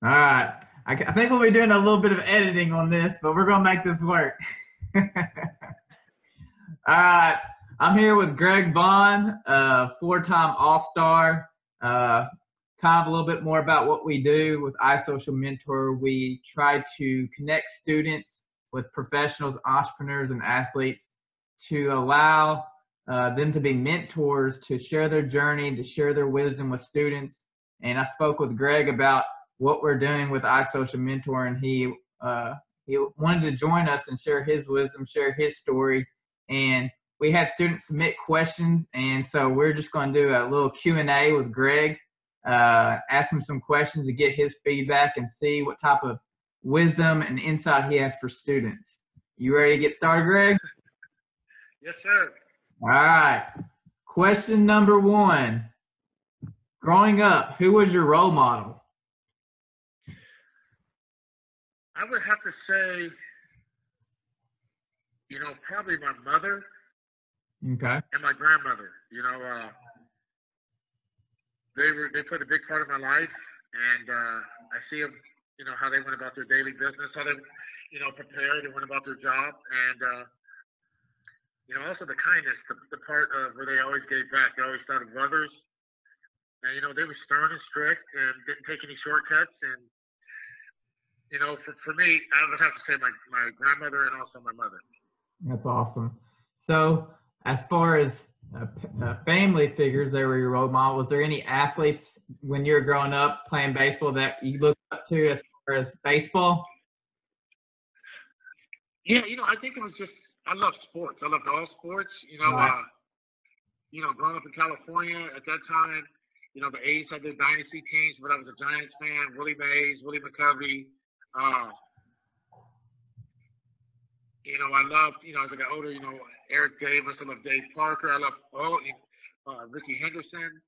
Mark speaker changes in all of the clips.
Speaker 1: All right. I think we'll be doing a little bit of editing on this, but we're going to make this work. All right. I'm here with Greg Vaughn, four-time All-Star. Kind of a little bit more about what we do with iSocialMentor. We try to connect students with professionals, entrepreneurs, and athletes to allow them to be mentors, to share their journey, to share their wisdom with students. And I spoke with Greg about what we're doing with iSocialMentor, and he wanted to join us and share his wisdom, share his story. And we had students submit questions, and so we're just going to do a little Q&A with Greg, ask him some questions to get his feedback and see what type of wisdom and insight he has for students. You ready to get started, Greg?
Speaker 2: Yes, sir.
Speaker 1: All right. Question number one. Growing up, who was your role model?
Speaker 2: I would have to say, probably my mother
Speaker 1: Okay.
Speaker 2: and my grandmother. They played a big part of my life, and I see them, how they went about their daily business, how they, prepared and went about their job, and also the kindness, the part of where they always gave back. They always thought of others, and they were stern and strict and didn't take any shortcuts. And for me, I would have to say my grandmother and also my mother.
Speaker 1: That's awesome. So as far as family figures that were your role model, was there any athletes when you were growing up playing baseball that you looked up to as far as baseball?
Speaker 2: Yeah, I think it was just, I love sports. I loved all sports.
Speaker 1: Right.
Speaker 2: Growing up in California at that time, the A's had their dynasty teams, but I was a Giants fan. Willie Mays, Willie McCovey. I loved, as I got older, Eric Davis. I loved Dave Parker. I loved Ricky Henderson.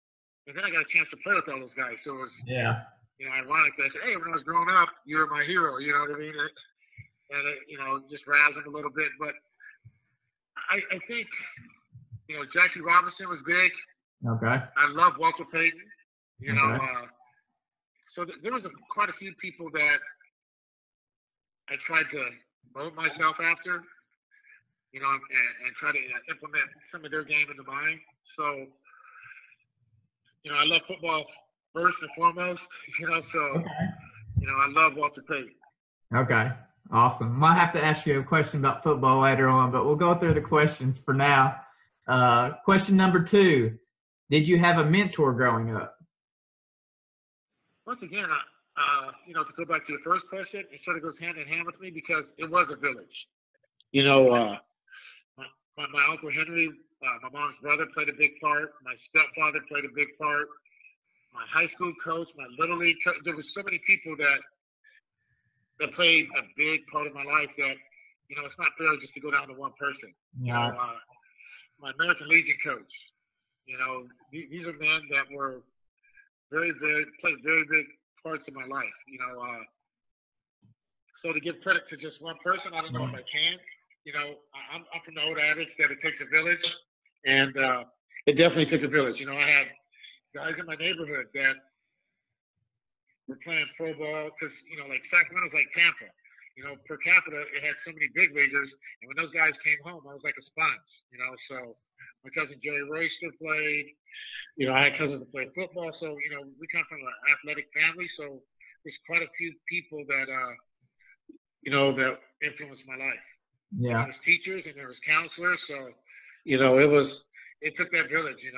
Speaker 2: And then I got a chance to play with all those guys. So it was, ironic that I said, hey, when I was growing up, you were my hero. You know what I mean? And it, just razzled a little bit. But I think, Jackie Robinson was big.
Speaker 1: Okay.
Speaker 2: I love Walter Payton.
Speaker 1: Okay.
Speaker 2: So there was quite a few people that I tried to mold myself after, and try to implement some of their game into mine. So, I love football first and foremost, so,
Speaker 1: Okay.
Speaker 2: I love Walter Payton.
Speaker 1: Okay. Awesome. Might have to ask you a question about football later on, but we'll go through the questions for now. Question number two. Did you have a mentor growing up?
Speaker 2: Once again, to go back to your first question, it sort of goes hand in hand with me because it was a village. My Uncle Henry, my mom's brother played a big part. My stepfather played a big part. My high school coach, my little league coach. There were so many people that played a big part of my life that, it's not fair just to go down to one person.
Speaker 1: Yeah.
Speaker 2: My American Legion coach, these are men that were played very big parts of my life. So to give credit to just one person, I don't know if I can. I'm from the old adage that it takes a village, and it definitely took a village. I had guys in my neighborhood that were playing pro ball because, like Sacramento's like Tampa. Per capita, it had so many big leaguers, and when those guys came home, I was like a sponge. So my cousin Jerry Royster played. I had cousins that played football, so we come from an athletic family. So there's quite a few people that that influenced my life.
Speaker 1: Yeah.
Speaker 2: There was teachers and there was counselors, so it took that village, and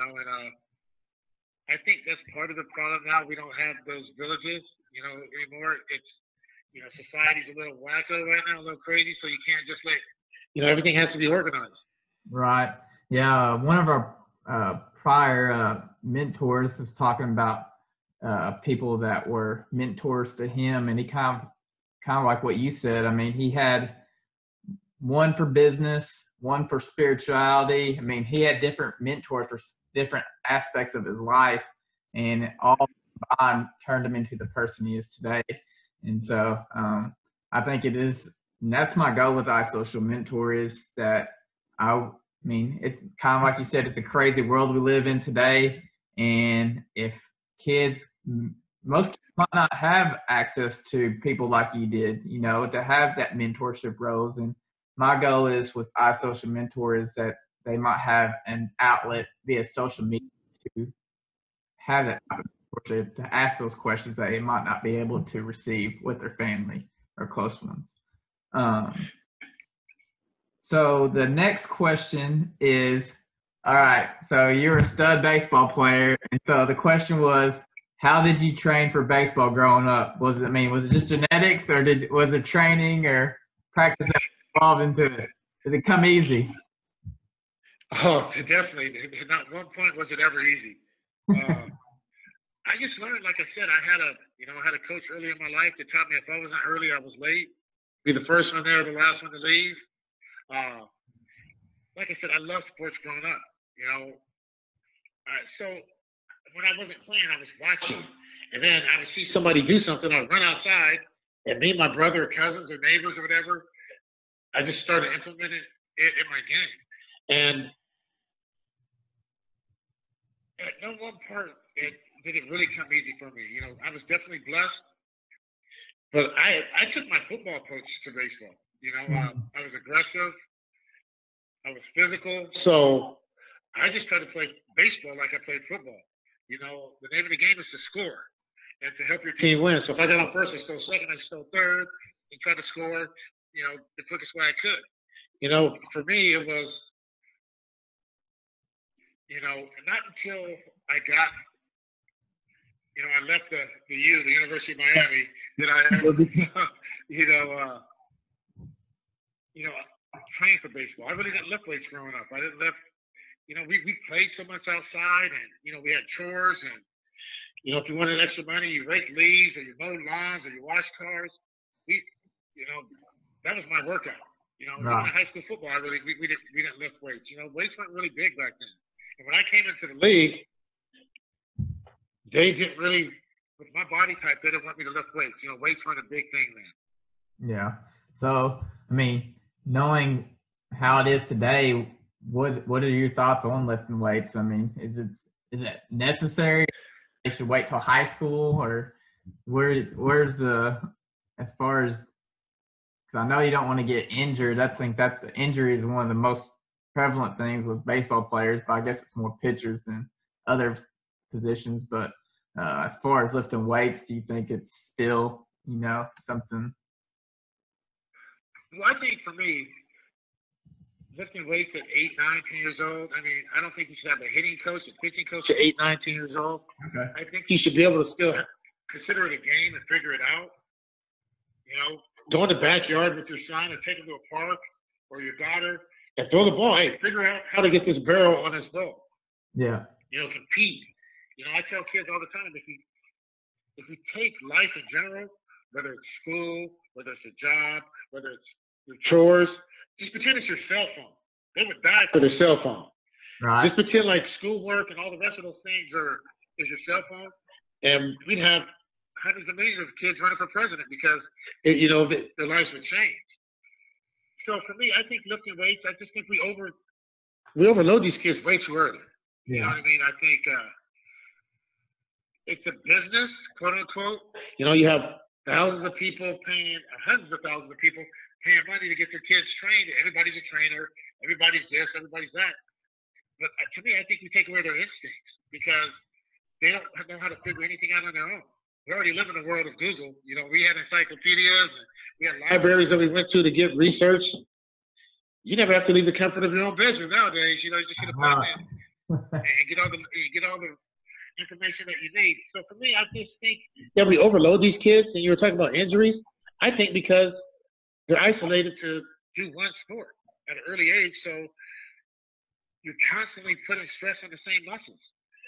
Speaker 2: I think that's part of the problem now. We don't have those villages, anymore. It's society's a little wacko right now, a little crazy, so you can't just let everything has to be organized.
Speaker 1: Right. Yeah. One of our prior mentors was talking about people that were mentors to him, and he kind of like what you said. I mean, he had one for business, one for spirituality. I mean, he had different mentors for different aspects of his life, and all combined turned him into the person he is today. And so I think it is, and that's my goal with iSocialMentor, is that I mean, it kind of like you said, it's a crazy world we live in today. And if kids most kids might not have access to people like you did, you know, to have that mentorship roles. And my goal is with iSocialMentor is that they might have an outlet via social media to have that type of mentorship, to ask those questions that they might not be able to receive with their family or close ones. So the next question is, all right, so you're a stud baseball player. And so the question was, how did you train for baseball growing up? Was it just genetics, or was it training or practice that involved into it? Did it come easy?
Speaker 2: Oh, definitely. Not one point was it ever easy. I just learned, like I said, I had a coach early in my life that taught me if I wasn't early, I was late. Be the first one there, the last one to leave. Like I said, I loved sports growing up. So when I wasn't playing, I was watching, and then I would see somebody do something. I'd run outside, and me, my brother, or cousins, or neighbors, or whatever, I just started implementing it in my game. And at no one part did it really come easy for me. I was definitely blessed, but I took my football coach to baseball. I was aggressive. I was physical. So I just tried to play baseball like I played football. The name of the game is to score and to help your team win. So if I got on first, I stole second, I stole third, and tried to score, the quickest way I could. For me, it was, not until I got, I left the University of Miami, that I ever train for baseball. I really didn't lift weights growing up. I didn't lift, we played so much outside, and we had chores, and if you wanted extra money, you raked leaves, or you mowed lawns, or you washed cars. That was my workout. Even in high school football, we didn't lift weights. Weights weren't really big back then. And when I came into the league, they didn't really, with my body type, they didn't want me to lift weights. Weights weren't a big thing then.
Speaker 1: Yeah. So, knowing how it is today, what are your thoughts on lifting weights? Is it necessary? They should wait till high school, or where's as far as, because I know you don't want to get injured. I think injury is one of the most prevalent things with baseball players, but I guess it's more pitchers than other positions. But as far as lifting weights, do you think it's still, something?
Speaker 2: Well, I think for me, lifting weights at 8, 9, 10 years old, I don't think you should have a hitting coach, a pitching coach at 8, 9, 10 years old.
Speaker 1: Okay.
Speaker 2: I think you should be able to still consider it a game and figure it out. Go in the backyard with your son and take him to a park, or your daughter, and throw the ball. Hey, figure out how to get this barrel on this ball.
Speaker 1: Yeah.
Speaker 2: Compete. I tell kids all the time, if you take life in general, whether it's school, whether it's a job, whether it's your chores, just pretend it's your cell phone. They would die for their cell phone.
Speaker 1: Right.
Speaker 2: Just pretend like schoolwork and all the rest of those things is your cell phone, and we'd have hundreds of millions of kids running for president because their lives would change. So for me, I think lifting weights, I just think we overload these kids way too early.
Speaker 1: Yeah.
Speaker 2: You know what I mean? I think it's a business, quote unquote. You have thousands of people paying, hundreds of thousands of people paying money to get their kids trained. Everybody's a trainer. Everybody's this. Everybody's that. But to me, I think we take away their instincts because they don't know how to figure anything out on their own. We already live in a world of Google. We had encyclopedias, and we had libraries that we went to get research. You never have to leave the comfort of your own bedroom nowadays. You just get a button and get all the information that you need. So for me, I just think that we overload these kids. And you were talking about injuries. I think because they're isolated to do one sport at an early age, so you're constantly putting stress on the same muscles.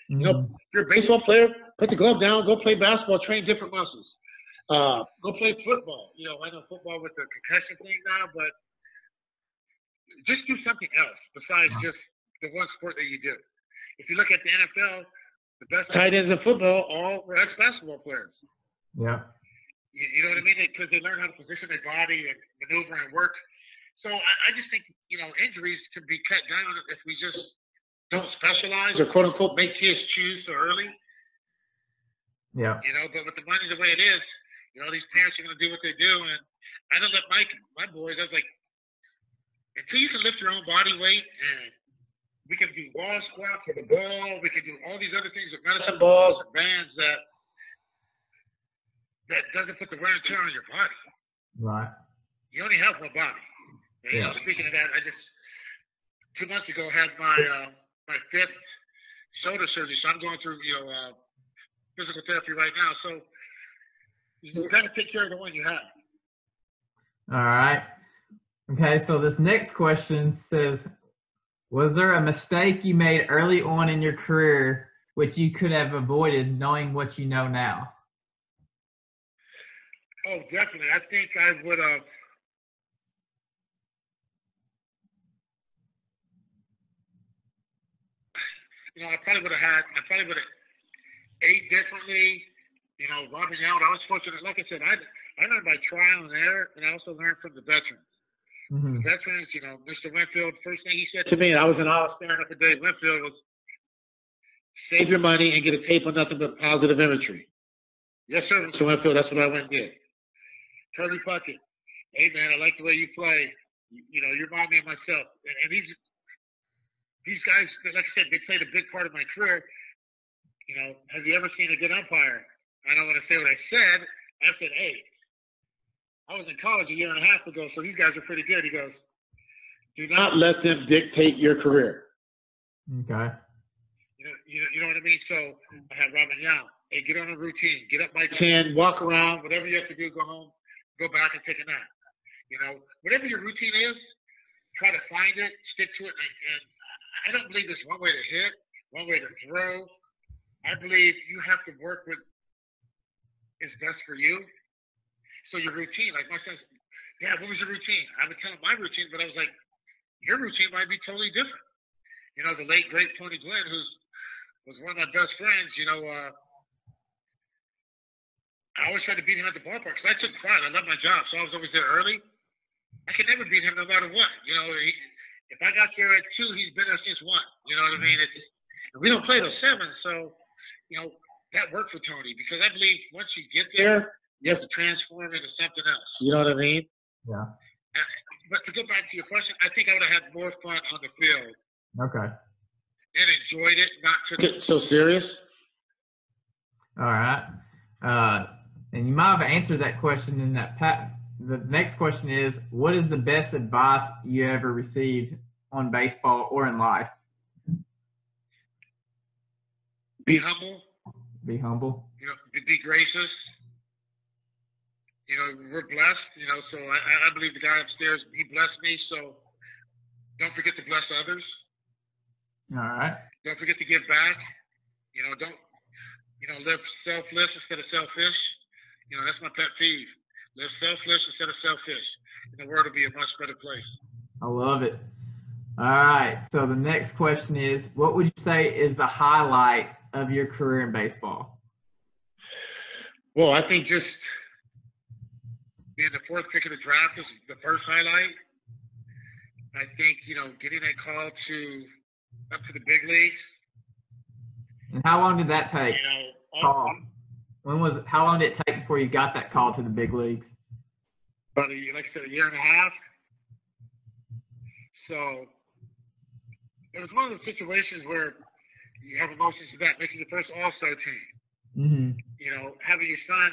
Speaker 1: Mm-hmm.
Speaker 2: If you're a baseball player, put the glove down, go play basketball, train different muscles. Go play football. I know football with the concussion thing now, but just do something else besides just the one sport that you do. If you look at the NFL, the best tight ends in football all were ex-basketball players.
Speaker 1: Yeah.
Speaker 2: You know what I mean? Because they learn how to position their body and maneuver and work. So I just think, injuries can be cut down if we just don't specialize or quote unquote make kids choose so early.
Speaker 1: Yeah.
Speaker 2: You know, but with the money the way it is, you know, these parents are going to do what they do. And I don't let my boys, I was like, until you can lift your own body weight, and we can do wall squats for the ball, we can do all these other things with medicine balls and bands that doesn't put the wear and tear on your body.
Speaker 1: Right.
Speaker 2: You only have one body. And, you know, speaking of that, I just 2 months ago had my fifth shoulder surgery, so I'm going through physical therapy right now. So you got to take care of the one you have.
Speaker 1: All right. Okay, so this next question says, was there a mistake you made early on in your career which you could have avoided knowing what you know now?
Speaker 2: Oh, definitely. I think I would have. I probably would have ate differently. You know, Robin out. I was fortunate. Like I said, I learned by trial and error, and I also learned from the veterans.
Speaker 1: Mm-hmm.
Speaker 2: The veterans, you know, Mr. Winfield, first thing he said to me, and I was in awe staring up at Dave Winfield, was save your money and get a tape on nothing but positive imagery. Yes, sir, Mr. Winfield. That's what I went and did. Kirby Puckett, hey, man, I like the way you play. You know, you remind me of myself. And these guys, like I said, they played a big part of my career. You know, have you ever seen a good umpire? I don't want to say what I said. I said, hey, I was in college a year and a half ago, so these guys are pretty good. He goes, do not let them dictate your career.
Speaker 1: Okay.
Speaker 2: You know what I mean? So I had Robin Young. Hey, get on a routine. Get up by 10, walk around, whatever you have to do, go home, go back and take a nap. You know, whatever your routine is, try to find it, stick to it. And I don't believe there's one way to hit, one way to throw. I believe you have to work with is best for you. So your routine, like my son, yeah, what was your routine? I would tell him my routine, but I was like, your routine might be totally different. You know, the late, great Tony Gwynn, who was one of my best friends, you know, I always tried to beat him at the ballpark because I took pride. I love my job, so I was always there early. I could never beat him no matter what. You know, if I got there at 2, he's been there since 1. You know what I mean? We don't play till 7, so, you know, that worked for Tony because I believe once you get there, you have to transform into something else. You know what I mean?
Speaker 1: Yeah.
Speaker 2: But to go back to your question, I think I would have had more fun on the field.
Speaker 1: Okay.
Speaker 2: And enjoyed it, not took it so serious.
Speaker 1: All right. And you might have answered that question in that the next question is, what is the best advice you ever received on baseball or in life?
Speaker 2: Be humble.
Speaker 1: Be humble.
Speaker 2: You know, be gracious. You know, we're blessed, you know, so I believe the guy upstairs, he blessed me, so don't forget to bless others.
Speaker 1: All right.
Speaker 2: Don't forget to give back. You know, live selfless instead of selfish. You know, that's my pet peeve. Live selfless instead of selfish. And the world will be a much better place.
Speaker 1: I love it. All right. So the next question is, what would you say is the highlight of your career in baseball?
Speaker 2: Well, I think just being the 4th pick of the draft is the first highlight. I think, you know, getting a call up to the big leagues.
Speaker 1: And how long did that take?
Speaker 2: You know,
Speaker 1: How long did it take before you got that call to the big leagues?
Speaker 2: About like I said, a year and a half. So it was one of those situations where you have emotions to that, making your first All-Star team.
Speaker 1: Mm-hmm.
Speaker 2: You know, having your son,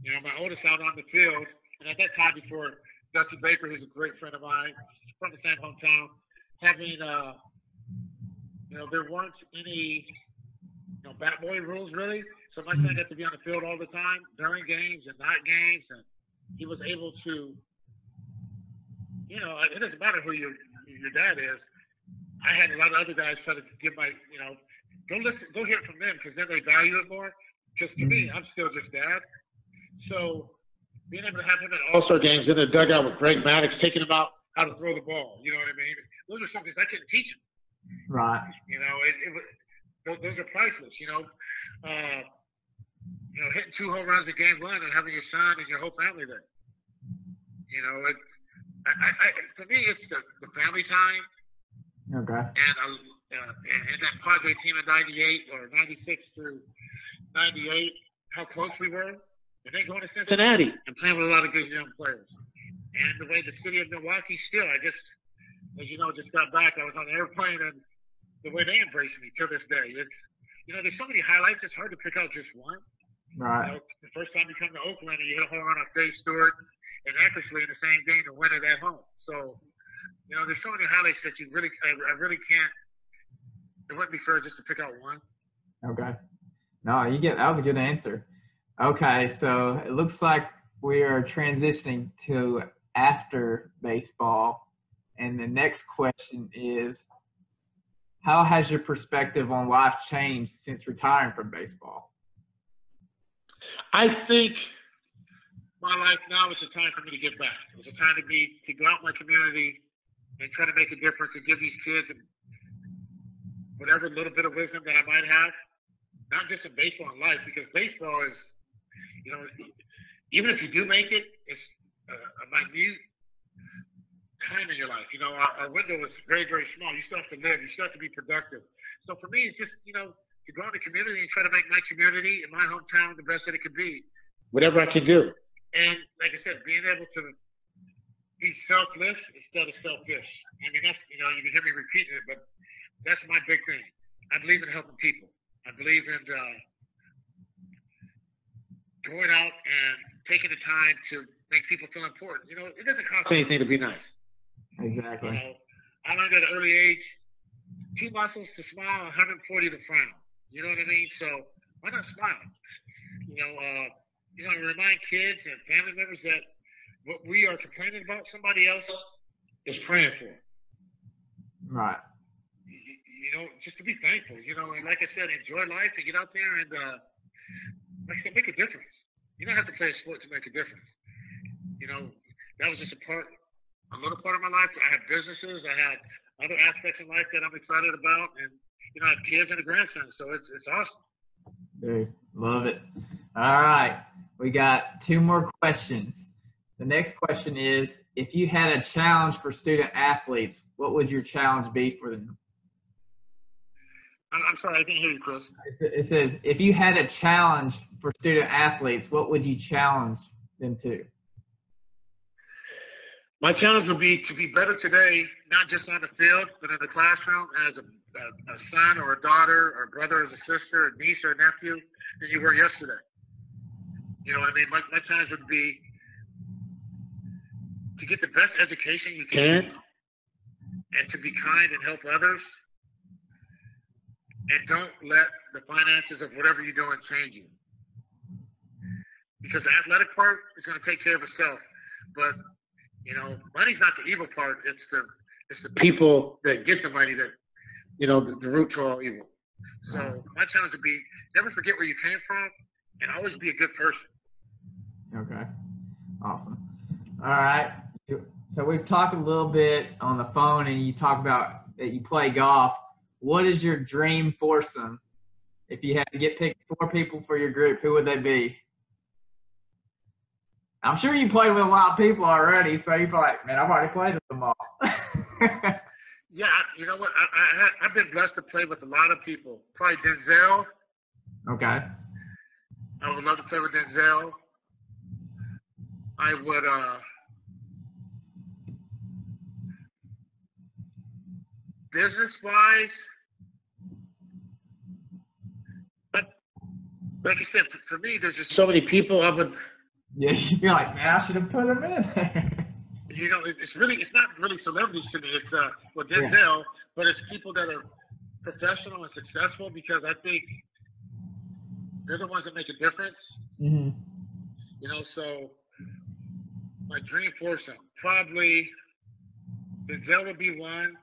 Speaker 2: you know, my oldest out on the field, and at that time before Dusty Baker, who's a great friend of mine, from the same hometown, having, you know, there weren't any, you know, bat boy rules really. So my son got to be on the field all the time during games and not games, and he was able to, you know, it doesn't matter who your dad is. I had a lot of other guys try to give my, you know, go hear it from them because then they value it more. Because to me, I'm still just dad. So being able to have him at All-Star games in the dugout with Greg Maddox, taking him out how to throw the ball, you know what I mean? Those are some things I couldn't teach him.
Speaker 1: Right.
Speaker 2: You know, those are priceless. You know, hitting 2 home runs in game 1 and having your son and your whole family there. You know, for me, it's the family time.
Speaker 1: Okay.
Speaker 2: And that Padre team in '98 or '96 through 98, how close we were, and then going to Cincinnati and playing with a lot of good young players. And the way the city of Milwaukee still, I just, as you know, just got back. I was on the airplane, and the way they embrace me to this day. It's, you know, there's so many highlights, it's hard to pick out just one.
Speaker 1: Right.
Speaker 2: You know, the first time you come to Oakland and you hit a home run on Dave Stewart and Eckersley in the same game to win it at home. So, you know, there's so many highlights that you really, I really can't, it wouldn't be fair just to pick out one.
Speaker 1: Okay. No, that was a good answer. Okay, so it looks like we are transitioning to after baseball. And the next question is, how has your perspective on life changed since retiring from baseball?
Speaker 2: I think my life now is a time for me to give back. It's a time to go out in my community and try to make a difference and give these kids whatever little bit of wisdom that I might have, not just in baseball and life, because baseball is, you know, even if you do make it, it's a minute time in your life. You know, our window is very, very small. You still have to live. You still have to be productive. So for me, it's just, you know, to go in the community and try to make my community and my hometown the best that it could be, whatever I can do. And like I said, being able to be selfless instead of selfish. I mean, that's, you know, you can hear me repeating it, but that's my big thing. I believe in helping people. I believe in going out and taking the time to make people feel important. You know, it doesn't cost anything to be nice.
Speaker 1: Exactly.
Speaker 2: You know, I learned at an early age, 2 muscles to smile, 140 to frown. You know what I mean? So why not smile? You know, remind kids and family members that what we are complaining about, somebody else is praying for.
Speaker 1: Right.
Speaker 2: You know, just to be thankful. You know, and like I said, enjoy life and get out there and like I said, make a difference. You don't have to play a sport to make a difference. You know, that was just a little part of my life. I had businesses, I had other aspects in life that I'm excited about, and you know, I have kids and a grandson, so it's awesome.
Speaker 1: Dude, love it. All right, we got 2 more questions. The next question is, if you had a challenge for student athletes, what would your challenge be for them?
Speaker 2: I'm sorry, I didn't hear you, Chris.
Speaker 1: It says, if you had a challenge for student athletes, what would you challenge them to?
Speaker 2: My challenge would be to be better today, not just on the field, but in the classroom as a son or a daughter or a brother, as a sister, a niece or a nephew than you were yesterday. You know what I mean? My challenge would be to get the best education you can and to be kind and help others. And don't let the finances of whatever you're doing change you. Because the athletic part is going to take care of itself. But, you know, money's not the evil part. It's the people that get the money that, you know, the root to all evil. So my challenge would be never forget where you came from and always be a good person.
Speaker 1: Okay. Awesome. All right. So we've talked a little bit on the phone, and you talk about that you play golf. What is your dream foursome? If you had to pick 4 people for your group, who would they be? I'm sure you played with a lot of people already, so you're like, man, I've already played with them all.
Speaker 2: Yeah, you know what? I've been blessed to play with a lot of people. Probably Denzel.
Speaker 1: Okay.
Speaker 2: I would love to play with Denzel. I would business-wise, but like I said, for me, there's just so many people I would.
Speaker 1: Yeah, you're like, man, I should have put them in there.
Speaker 2: You know, it's not really celebrities to me. It's Denzel, but it's people that are professional and successful, because I think they're the ones that make a difference.
Speaker 1: Mm-hmm.
Speaker 2: You know, so my dream foursome, probably Denzel would be one.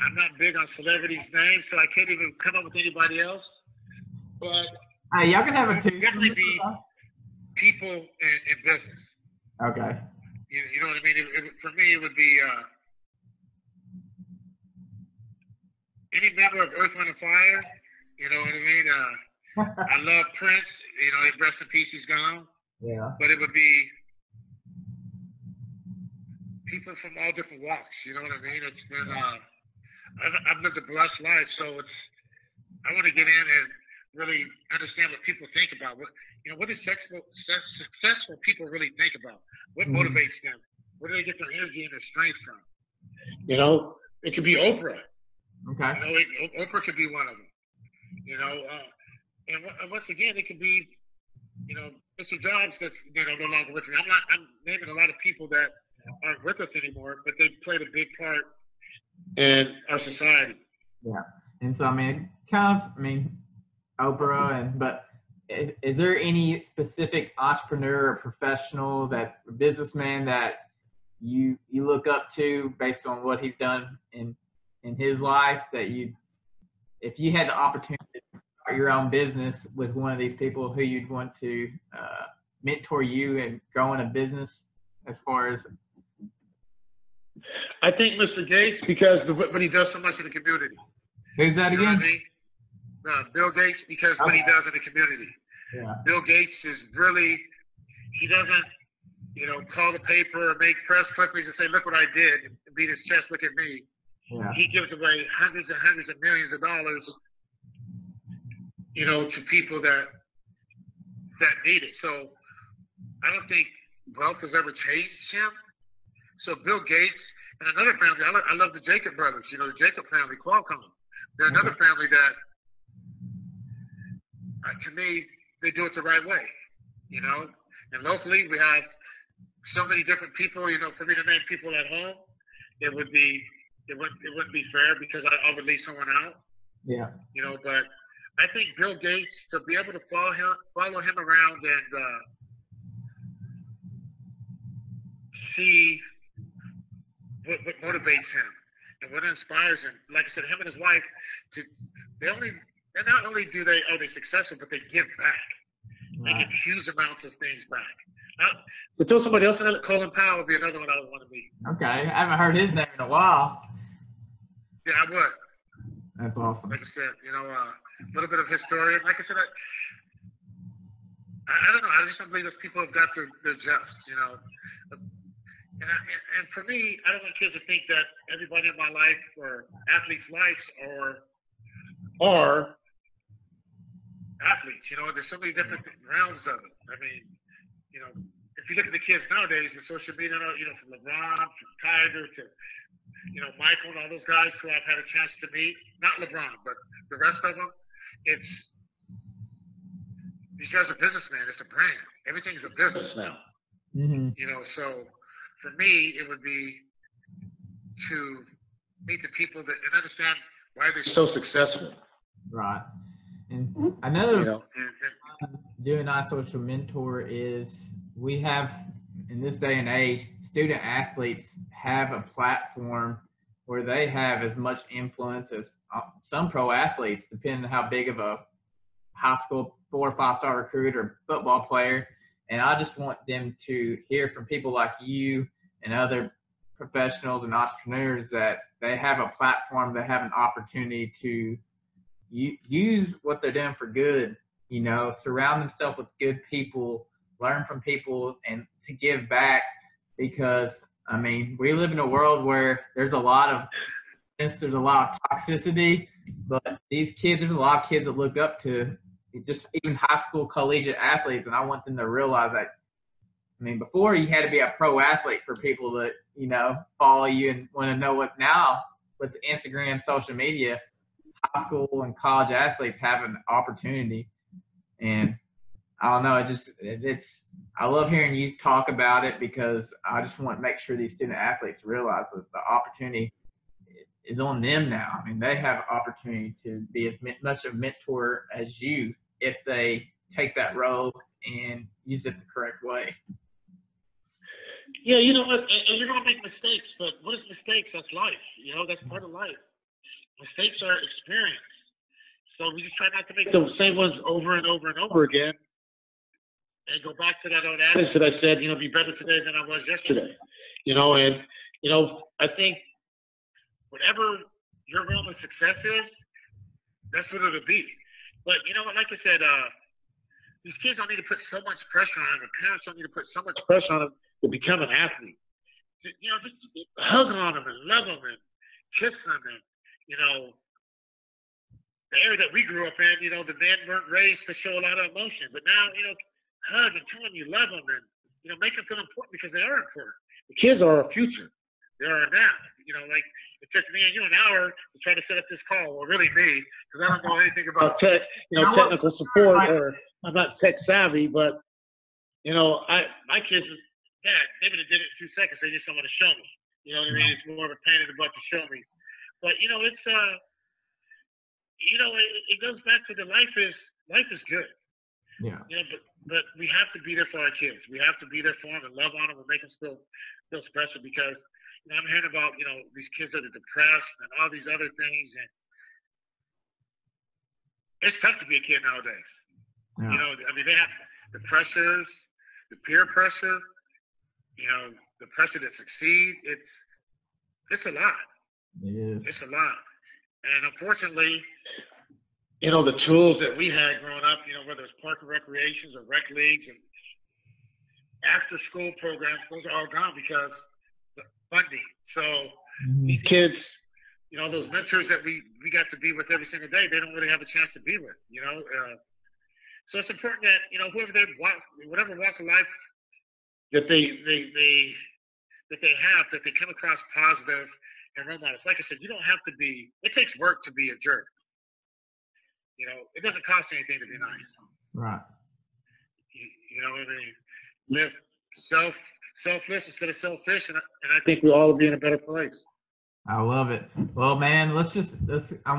Speaker 2: I'm not big on celebrities' names, so I can't even come up with anybody else. But
Speaker 1: hey, y'all can have a two.
Speaker 2: Definitely be people in business.
Speaker 1: Okay.
Speaker 2: You know what I mean? For me, it would be any member of Earth, Wind & Fire. You know what I mean? I love Prince. You know, rest in peace, he's gone.
Speaker 1: Yeah.
Speaker 2: But it would be people from all different walks. You know what I mean? It's been I've lived a blessed life, so it's I want to get in and really understand what people think about. What do successful people really think about? What motivates them? Where do they get their energy and their strength from? You know, it could be Oprah.
Speaker 1: Okay.
Speaker 2: You know, Oprah could be one of them. You know, and once again, it could be, you know, Mr. Jobs that's, you know, no longer with me. I'm naming a lot of people that aren't with us anymore, but they played a big part in our society.
Speaker 1: Yeah. And so, I mean, Oprah, but is there any specific entrepreneur or professional businessman that you look up to based on what he's done in his life, that if you had the opportunity to start your own business with one of these people, who you'd want to mentor you and grow in a business as far as?
Speaker 2: I think Mr. Gates, because what he does so much in the community.
Speaker 1: Who's that again?
Speaker 2: You know what I mean? Bill Gates, because what he does in the community.
Speaker 1: Yeah.
Speaker 2: Bill Gates is really, he doesn't, you know, call the paper or make press clippings and say, look what I did, and beat his chest, look at me.
Speaker 1: Yeah.
Speaker 2: He gives away hundreds of millions of dollars, you know, to people that need it. So I don't think wealth has ever changed him. So Bill Gates and another family, I love the Jacob brothers, you know, the Jacob family, Qualcomm. They're another family that, to me, they do it the right way, you know. And locally, we have so many different people. You know, for me to name people at home, it wouldn't be fair, because I would leave someone out.
Speaker 1: Yeah.
Speaker 2: You know, but I think Bill Gates, to be able to follow him around and see what motivates him and what inspires him. Like I said, him and his wife, not only are they successful, but they give back. They give huge amounts of things back. To throw somebody else in there, Colin Powell would be another one I would want to meet.
Speaker 1: Okay, I haven't heard his name in a while.
Speaker 2: Yeah, I would.
Speaker 1: That's awesome.
Speaker 2: Like I said, you know, a little bit of historian. Like I said, I don't know. I just don't believe those people have got their just, you know. And for me, I don't want kids to think that everybody in my life or athletes' lives are athletes. You know, there's so many different realms of it. I mean, you know, if you look at the kids nowadays with social media, you know, from LeBron, from Tiger to, you know, Michael and all those guys who I've had a chance to meet, not LeBron, but the rest of them, these guys are businessmen. It's a brand. Everything's a business now.
Speaker 1: Mm-hmm.
Speaker 2: You know, so for me, it would be to meet the people and understand why they're so successful.
Speaker 1: Right. And another,
Speaker 2: you know,
Speaker 1: doing iSocialMentor is, we have, in this day and age, student athletes have a platform where they have as much influence as some pro athletes, depending on how big of a high school 4- or 5-star recruit or football player. And I just want them to hear from people like you and other professionals and entrepreneurs that they have a platform, they have an opportunity to use what they're doing for good, you know, surround themselves with good people, learn from people, and to give back. Because, I mean, we live in a world where there's a lot of toxicity, but these kids, there's a lot of kids that look up to just even high school collegiate athletes, and I want them to realize that, I mean, before you had to be a pro athlete for people that, you know, follow you and want to know what. Now with Instagram, social media, high school and college athletes have an opportunity. And I don't know, I love hearing you talk about it, because I just want to make sure these student athletes realize that the opportunity is on them now. I mean, they have opportunity to be as much a mentor as you, if they take that role and use it the correct way.
Speaker 2: Yeah, you know what? And you're going to make mistakes, but what is mistakes? That's life. You know, that's part of life. Mistakes are experience. So we just try not to make the same ones over and over and over again, and go back to that old adage that I said, you know, be better today than I was yesterday. You know, and, you know, I think whatever your realm of success is, that's what it'll be. But, you know what, like I said, these kids don't need to put so much pressure on them. The parents don't need to put so much pressure on them to become an athlete. You know, just hug on them and love them and kiss them and, you know, the era that we grew up in, you know, the men weren't raised to show a lot of emotion. But now, you know, hug and tell them you love them and, you know, make them feel important because they are important. The kids are our future. They are now. You know, like it took me and you an hour to try to set up this call. Well, really me, because I don't know anything about technical support, or I'm not tech savvy. But, you know, my kids, Dad, they would have did it in 2 seconds. They just don't want to show me. You know what I mean? It's more of a pain in the butt to show me. But, you know, it's you know, it goes back to life is good.
Speaker 1: Yeah.
Speaker 2: You know, but we have to be there for our kids. We have to be there for them and love on them and make them feel special, because, you know, I'm hearing about, you know, these kids that are depressed and all these other things, and it's tough to be a kid nowadays. Yeah. You know, I mean, they have the pressures, the peer pressure, you know, the pressure to succeed. It's a lot.
Speaker 1: It is.
Speaker 2: It's a lot. And unfortunately, you know, the tools that we had growing up, you know, whether it's park and recreations or rec leagues and after school programs, those are all gone because of funding. So these kids, you know, those mentors that we got to be with every single day, they don't really have a chance to be with, you know. So it's important that, you know, whatever walk of life that they have, that they come across positive and role models. Like I said, you don't have to be. It takes work to be a jerk. You know, it doesn't cost anything to be nice.
Speaker 1: Right.
Speaker 2: You know what I mean? Live selfless instead of selfish, and I think we'll all be in a better place.
Speaker 1: I love it. Well, man, I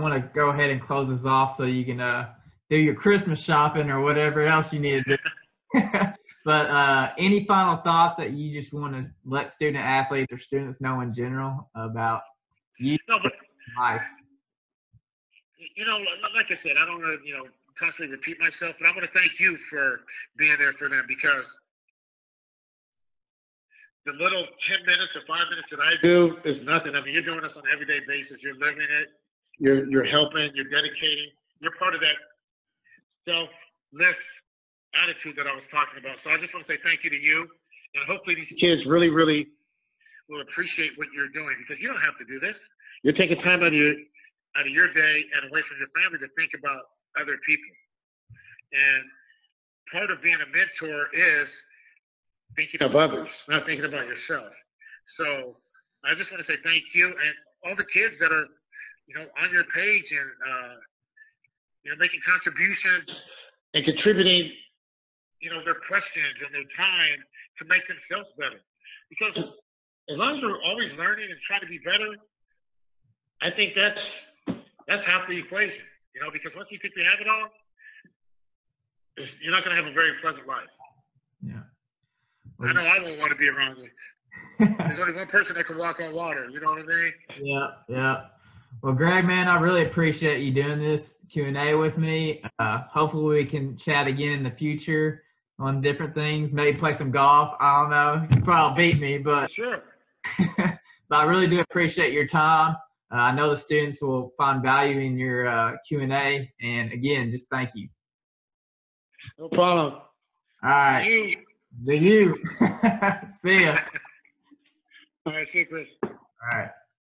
Speaker 1: want to go ahead and close this off so you can do your Christmas shopping or whatever else you need to do. But any final thoughts that you just want to let student athletes or students know in general about you life?
Speaker 2: You know, like I said, I don't want to, you know, constantly repeat myself, but I want to thank you for being there for them, because the little 10 minutes or 5 minutes that I do is nothing. I mean, you're doing this on an everyday basis. You're living it. You're helping. You're dedicating. You're part of that selfless attitude that I was talking about. So I just want to say thank you to you, and hopefully these kids really, really will appreciate what you're doing, because you don't have to do this. You're taking time out of your day and away from your family to think about other people. And part of being a mentor is thinking of others, not thinking about yourself. So I just want to say thank you, and all the kids that are, you know, on your page and you know, making contributions and contributing, you know, their questions and their time to make themselves better. Because as long as we're always learning and trying to be better, I think that's half the equation. You know, because once you think we have it all, you're not going to have a very pleasant life.
Speaker 1: Yeah.
Speaker 2: I know I won't want to be around you. There's only one person that can walk on water. You know what I mean?
Speaker 1: Yeah, yeah. Well, Greg, man, I really appreciate you doing this Q&A with me. Hopefully we can chat again in the future on different things, maybe play some golf. I don't know. You probably beat me, but
Speaker 2: sure.
Speaker 1: But I really do appreciate your time. I know the students will find value in your Q&A. And again, just thank you.
Speaker 2: No problem.
Speaker 1: All right. You. See ya.
Speaker 2: All right, see you, Chris.
Speaker 1: All right.